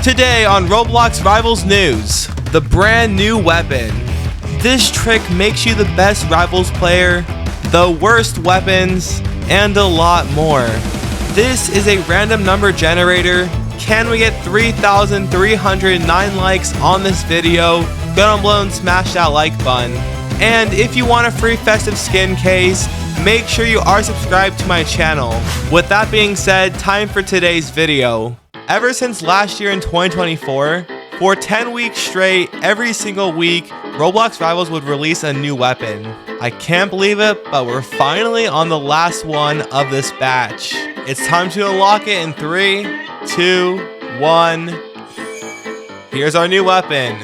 Today on Roblox Rivals News, the brand new weapon. This trick makes you the best Rivals player, the worst weapons, and a lot more. This is a random number generator. Can we get 3,309 likes on this video? Go down below and smash that like button. And if you want a free festive skin case, make sure you are subscribed to my channel. With that being said, time for today's video. Ever since last year in 2024, for 10 weeks straight, every single week, Roblox Rivals would release a new weapon. I can't believe it, but we're finally on the last one of this batch. It's time to unlock it in 3, 2, 1. Here's our new weapon.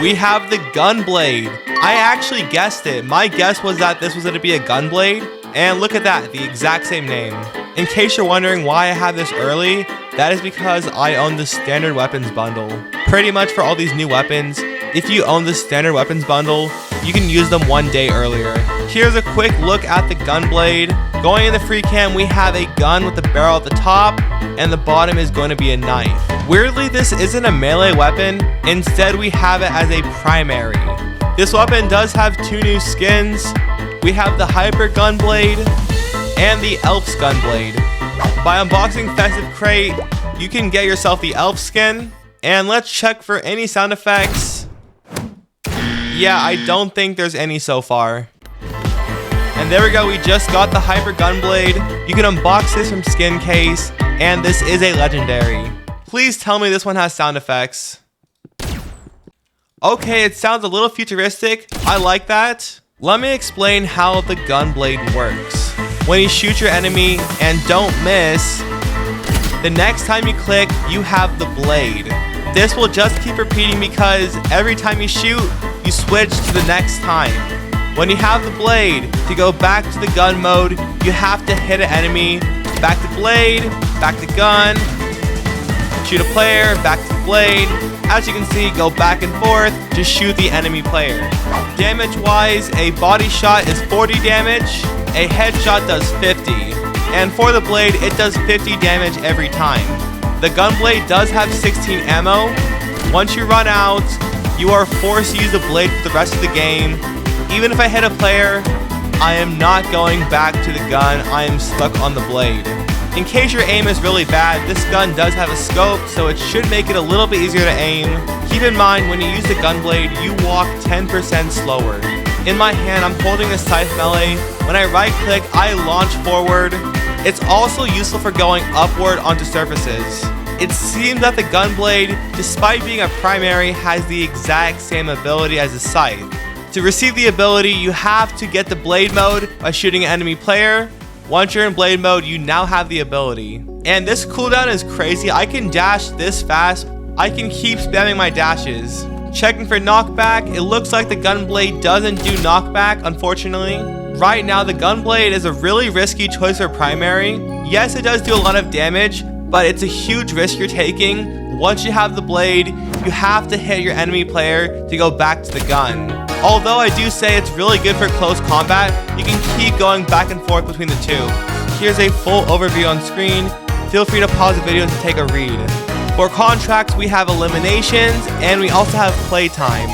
We have the Gunblade. I actually guessed it. My guess was that this was going to be a Gunblade, and look at that, the exact same name. In case you're wondering why I have this early, that is because I own the standard weapons bundle. Pretty much for all these new weapons, if you own the standard weapons bundle, you can use them one day earlier. Here's a quick look at the Gunblade. Going in the free cam, we have a gun with the barrel at the top, and the bottom is going to be a knife. Weirdly, this isn't a melee weapon. Instead, we have it as a primary. This weapon does have 2 new skins. We have the Hyper Gunblade and the Elf's Gunblade. By unboxing Festive Crate, you can get yourself the Elf skin. And let's check for any sound effects. Yeah, I don't think there's any so far. And there we go, we just got the Hyper Gunblade. You can unbox this from Skin Case, and this is a legendary. Please tell me this one has sound effects. Okay, it sounds a little futuristic. I like that. Let me explain how the Gunblade works. When you shoot your enemy and don't miss, the next time you click, you have the blade. This will just keep repeating because every time you shoot, you switch to the next time. When you have the blade, to go back to the gun mode, you have to hit an enemy, back to blade, back to gun, shoot a player, back to the blade. As you can see, go back and forth to shoot the enemy player. Damage wise, a body shot is 40 damage, a headshot does 50, and for the blade, it does 50 damage every time. The Gunblade does have 16 ammo. Once you run out, you are forced to use the blade for the rest of the game. Even if I hit a player, I am not going back to the gun, I am stuck on the blade. In case your aim is really bad, this gun does have a scope, so it should make it a little bit easier to aim. Keep in mind, when you use the Gunblade, you walk 10% slower. In my hand, I'm holding the scythe melee. When I right click, I launch forward. It's also useful for going upward onto surfaces. It seems that the Gunblade, despite being a primary, has the exact same ability as the scythe. To receive the ability, you have to get the blade mode by shooting an enemy player. Once you're in blade mode, you now have the ability. And this cooldown is crazy. I can dash this fast. I can keep spamming my dashes. Checking for knockback, it looks like the Gunblade doesn't do knockback, unfortunately. Right now, the Gunblade is a really risky choice for primary. Yes, it does do a lot of damage, but it's a huge risk you're taking. Once you have the blade, you have to hit your enemy player to go back to the gun. Although I do say it's really good for close combat, you can keep going back and forth between the two. Here's a full overview on screen. Feel free to pause the video to take a read. For contracts, we have eliminations, and we also have playtime.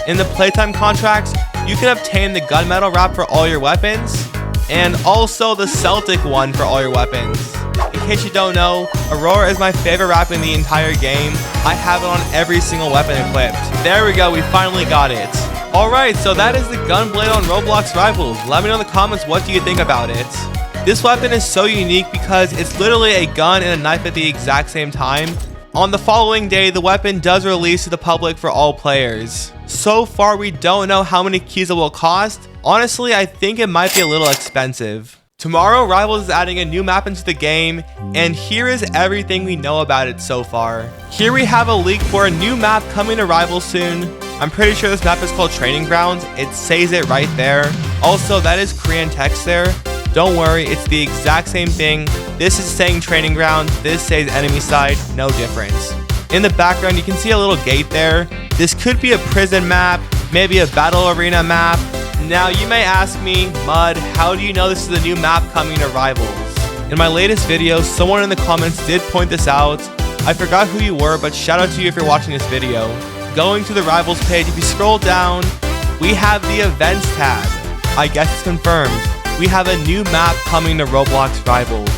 In the playtime contracts, you can obtain the gunmetal wrap for all your weapons, and also the Celtic one for all your weapons. In case you don't know, Aurora is my favorite wrap in the entire game. I have it on every single weapon equipped. There we go, we finally got it. Alright, so that is the Gunblade on Roblox Rivals. Let me know in the comments, what do you think about it? This weapon is so unique because it's literally a gun and a knife at the exact same time. On the following day, the weapon does release to the public for all players. So far, we don't know how many keys it will cost. Honestly, I think it might be a little expensive. Tomorrow, Rivals is adding a new map into the game, and here is everything we know about it so far. Here we have a leak for a new map coming to Rivals soon. I'm pretty sure this map is called Training Grounds. It says it right there. Also, that is Korean text there. Don't worry, it's the exact same thing. This is saying Training Grounds, this says enemy side, no difference. In the background, you can see a little gate there. This could be a prison map, maybe a battle arena map. Now, you may ask me, Mud, how do you know this is a new map coming to Rivals? In my latest video, someone in the comments did point this out. I forgot who you were, but shout out to you if you're watching this video. Going to the Rivals page, if you scroll down, we have the Events tab. I guess it's confirmed. We have a new map coming to Roblox Rivals.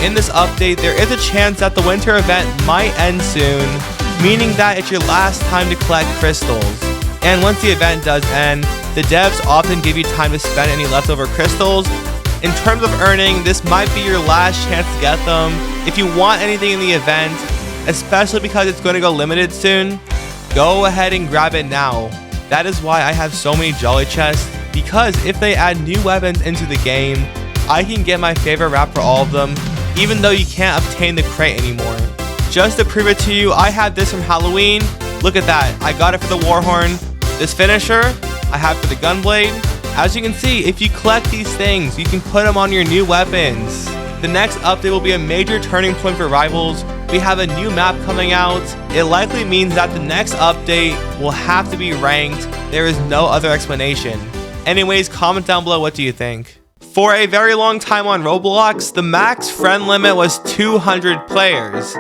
In this update, there is a chance that the winter event might end soon, meaning that it's your last time to collect crystals. And once the event does end, the devs often give you time to spend any leftover crystals. In terms of earning, this might be your last chance to get them. If you want anything in the event, especially because it's going to go limited soon, go ahead and grab it now. That is why I have so many jolly chests, because if they add new weapons into the game, I can get my favorite wrap for all of them, even though you can't obtain the crate anymore. Just to prove it to you, I have this from Halloween. Look at that, I got it for the Warhorn. This finisher, I have for the Gunblade. As you can see, if you collect these things, you can put them on your new weapons. The next update will be a major turning point for Rivals. We have a new map coming out. It likely means that the next update will have to be ranked. There is no other explanation. Anyways, comment down below, what do you think? For a very long time on Roblox, the max friend limit was 200 players.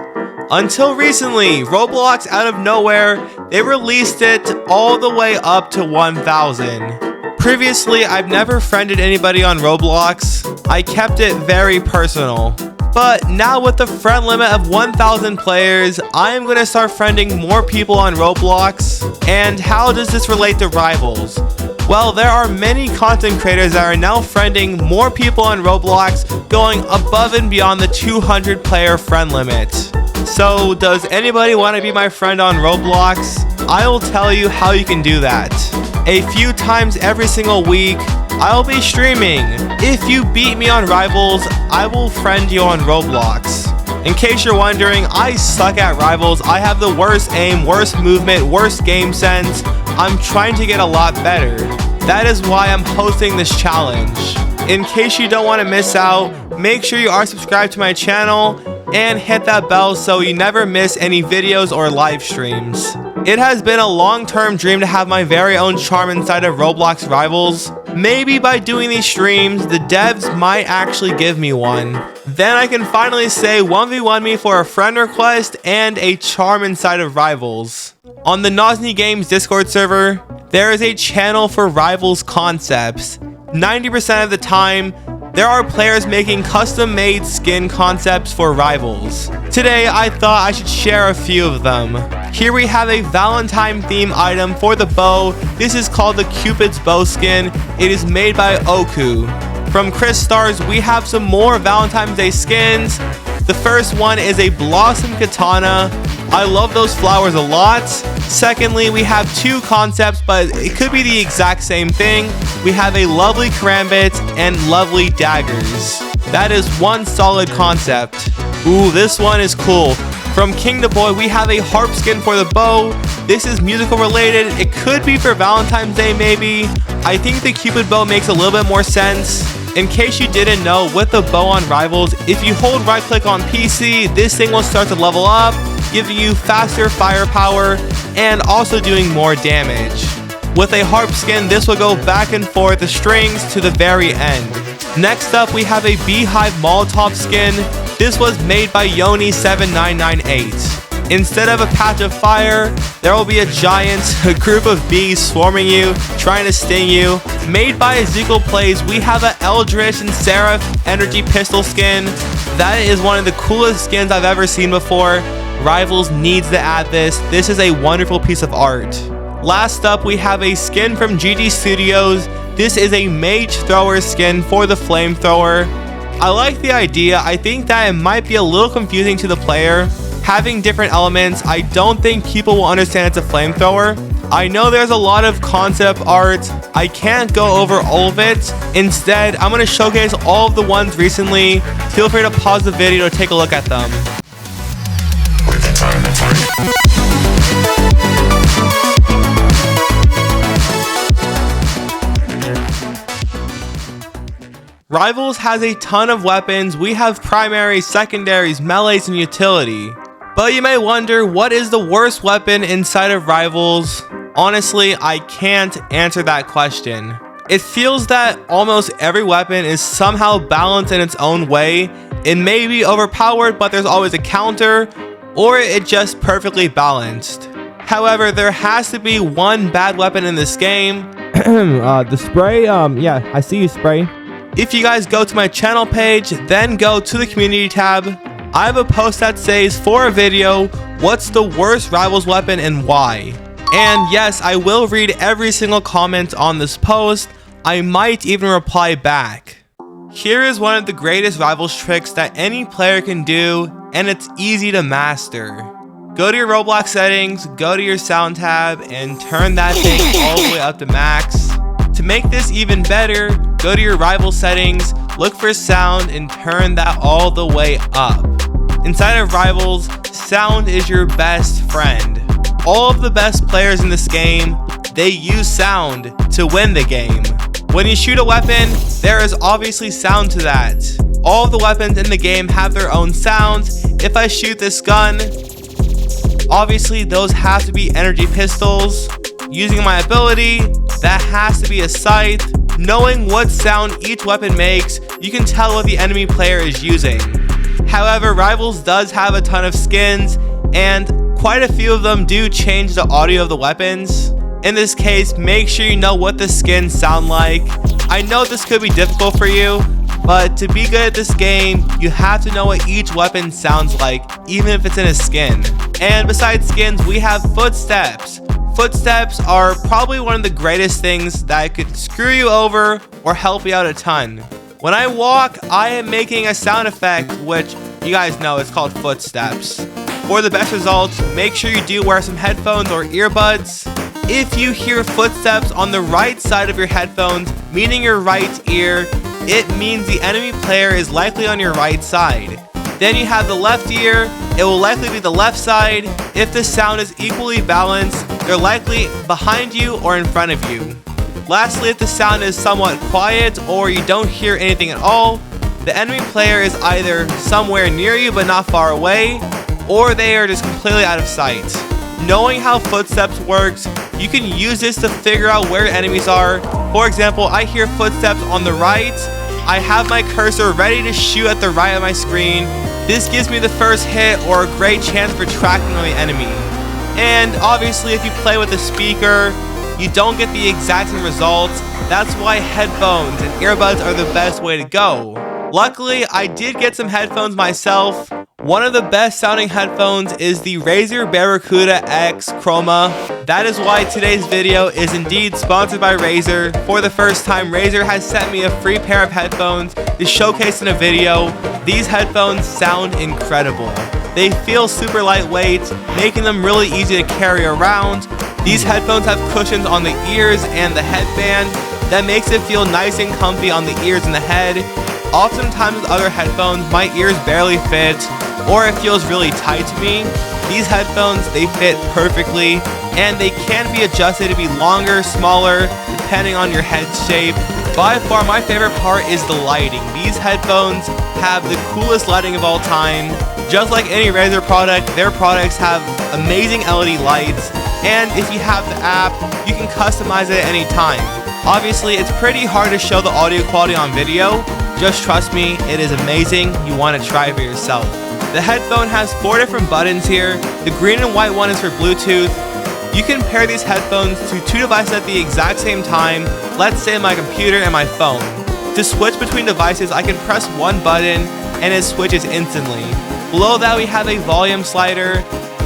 Until recently, Roblox out of nowhere, they released it all the way up to 1,000. Previously, I've never friended anybody on Roblox. I kept it very personal. But now with the friend limit of 1,000 players, I am going to start friending more people on Roblox. And how does this relate to Rivals? Well, there are many content creators that are now friending more people on Roblox, going above and beyond the 200 player friend limit. So, does anybody want to be my friend on Roblox? I will tell you how you can do that. A few times every single week, I'll be streaming. If you beat me on Rivals, I will friend you on Roblox. In case you're wondering, I suck at Rivals. I have the worst aim, worst movement, worst game sense. I'm trying to get a lot better. That is why I'm hosting this challenge. In case you don't want to miss out, make sure you are subscribed to my channel and hit that bell so you never miss any videos or live streams. It has been a long-term dream to have my very own charm inside of Roblox Rivals. Maybe by doing these streams, the devs might actually give me one. Then I can finally say 1v1 me for a friend request and a charm inside of Rivals. On the Nosny Games Discord server, there is a channel for Rivals concepts. 90% of the time, there are players making custom-made skin concepts for Rivals. Today, I thought I should share a few of them. Here we have a Valentine theme item for the bow. This is called the Cupid's bow skin. It is made by Oku. From Chris Stars, we have some more Valentine's Day skins. The first one is a Blossom Katana. I love those flowers a lot. Secondly, we have two concepts, but it could be the exact same thing. We have a lovely Karambit and lovely daggers. That is one solid concept. Ooh, this one is cool. From King to Boy, we have a harp skin for the bow. This is musical related. It could be for Valentine's Day maybe. I think the Cupid bow makes a little bit more sense. In case you didn't know, with the bow on Rivals, if you hold right click on PC, this thing will start to level up, giving you faster firepower and also doing more damage. With a harp skin, this will go back and forth the strings to the very end. Next up, we have a Beehive Molotov skin. This was made by Yoni7998. Instead of a patch of fire, there will be a giant group of bees swarming you, trying to sting you. Made by Ezekiel Plays, we have a Eldritch and Seraph energy pistol skin. That is one of the coolest skins I've ever seen before. Rivals needs to add this. This is a wonderful piece of art. Last up, we have a skin from GG Studios. This is a Mage Thrower skin for the Flamethrower. I like the idea. I think that it might be a little confusing to the player. Having different elements, I don't think people will understand it's a flamethrower. I know there's a lot of concept art. I can't go over all of it. Instead, I'm going to showcase all of the ones recently. Feel free to pause the video to take a look at them. Rivals has a ton of weapons. We have primaries, secondaries, melees, and utility. But you may wonder, what is the worst weapon inside of Rivals? Honestly, I can't answer that question. It feels that almost every weapon is somehow balanced in its own way. It may be overpowered, but there's always a counter. or it just perfectly balanced. However, there has to be one bad weapon in this game. The spray, yeah, I see you, spray. If you guys go to my channel page, then go to the community tab, I have a post that says for a video, what's the worst rivals weapon and why? And yes, I will read every single comment on this post. I might even reply back. Here is one of the greatest rivals tricks that any player can do, and it's easy to master. Go to your Roblox settings, go to your sound tab, and turn that thing all the way up to max. To make this even better, go to your rival settings, look for sound, and turn that all the way up. Inside of rivals, sound is your best friend. All of the best players in this game, they use sound to win the game. When you shoot a weapon, there is obviously sound to that. All of the weapons in the game have their own sounds. If I shoot this gun, obviously those have to be energy pistols. Using my ability, that has to be a scythe. Knowing what sound each weapon makes, you can tell what the enemy player is using. However, Rivals does have a ton of skins, and quite a few of them do change the audio of the weapons. In this case, make sure you know what the skins sound like. I know this could be difficult for you, but to be good at this game, you have to know what each weapon sounds like, even if it's in a skin. And besides skins, we have footsteps. Footsteps are probably one of the greatest things that could screw you over or help you out a ton. When I walk, I am making a sound effect, which you guys know is called footsteps. For the best results, make sure you do wear some headphones or earbuds. If you hear footsteps on the right side of your headphones, meaning your right ear, it means the enemy player is likely on your right side. Then you have the left ear, it will likely be the left side. If the sound is equally balanced, they're likely behind you or in front of you. Lastly, if the sound is somewhat quiet or you don't hear anything at all, the enemy player is either somewhere near you but not far away, or they are just completely out of sight. Knowing how footsteps works, you can use this to figure out where enemies are. For example, I hear footsteps on the right. I have my cursor ready to shoot at the right of my screen. This gives me the first hit or a great chance for tracking on the enemy. And obviously, if you play with a speaker, you don't get the exact same results. That's why headphones and earbuds are the best way to go. Luckily, I did get some headphones myself. One of the best sounding headphones is the Razer Barracuda X Chroma. That is why today's video is indeed sponsored by Razer. For the first time, Razer has sent me a free pair of headphones to showcase in a video. These headphones sound incredible. They feel super lightweight, making them really easy to carry around. These headphones have cushions on the ears and the headband that makes it feel nice and comfy on the ears and the head. Oftentimes with other headphones, my ears barely fit, or it feels really tight to me. These headphones, they fit perfectly, and they can be adjusted to be longer, smaller, depending on your head shape. By far, my favorite part is the lighting. These headphones have the coolest lighting of all time. Just like any Razer product, their products have amazing LED lights, and if you have the app, you can customize it at any time. Obviously, it's pretty hard to show the audio quality on video. Just trust me, it is amazing. You want to try it for yourself. The headphone has 4 different buttons here. The green and white one is for Bluetooth. You can pair these headphones to 2 devices at the exact same time. Let's say my computer and my phone. To switch between devices, I can press one button and it switches instantly. Below that, we have a volume slider.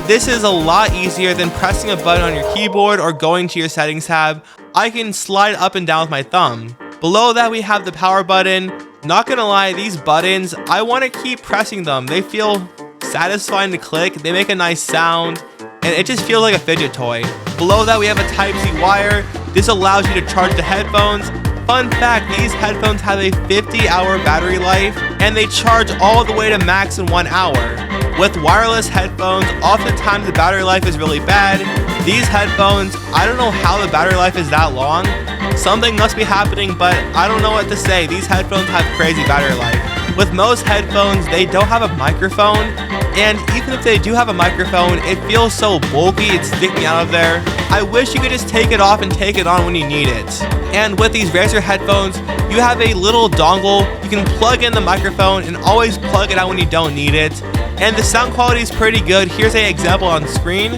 This is a lot easier than pressing a button on your keyboard or going to your settings tab. I can slide up and down with my thumb. Below that, we have the power button. Not gonna lie, these buttons, I want to keep pressing them. They feel satisfying to click, they make a nice sound, and it just feels like a fidget toy. Below that, we have a Type-C wire. This allows you to charge the headphones. Fun fact, these headphones have a 50-hour battery life, and they charge all the way to max in 1 hour. With wireless headphones, oftentimes the battery life is really bad. These headphones, I don't know how the battery life is that long. Something must be happening, but I don't know what to say. These headphones have crazy battery life. With most headphones, they don't have a microphone, and even if they do have a microphone, it feels so bulky, it's sticking out of there. I wish you could just take it off and take it on when you need it. And with these Razer headphones, you have a little dongle. You can plug in the microphone and always plug it out when you don't need it. and the sound quality is pretty good. Here's an example on screen.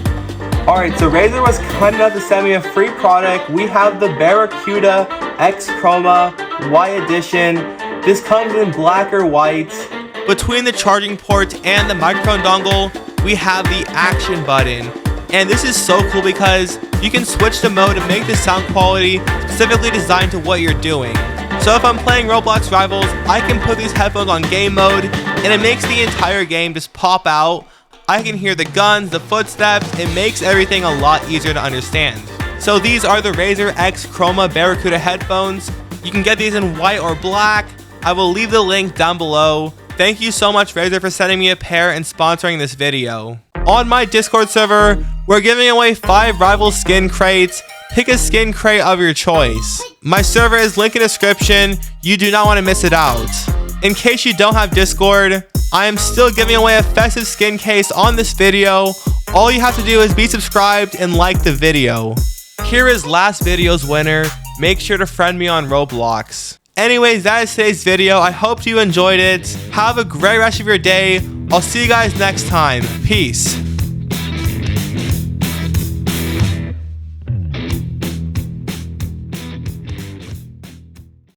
Alright, so Razer was kind enough to send me a free product. We have the Barracuda X Chroma White Edition. This comes in black or white. Between the charging port and the microphone dongle, we have the action button. And this is so cool because you can switch the mode and make the sound quality specifically designed to what you're doing. So if I'm playing Roblox Rivals, I can put these headphones on game mode and it makes the entire game just pop out. I can hear the guns, the footsteps. It makes everything a lot easier to understand. So these are the Razer X Chroma Barracuda headphones. You can get these in white or black. I will leave the link down below. Thank you so much, Razer, for sending me a pair and sponsoring this video. On my Discord server, we're giving away 5 rival skin crates. Pick a skin crate of your choice. My server is linked in the description. You do not want to miss it out. In case you don't have Discord, I am still giving away a festive skin case on this video. All you have to do is be subscribed and like the video. Here is last video's winner. Make sure to friend me on Roblox. Anyways, that is today's video. I hope you enjoyed it. Have a great rest of your day. I'll see you guys next time. Peace.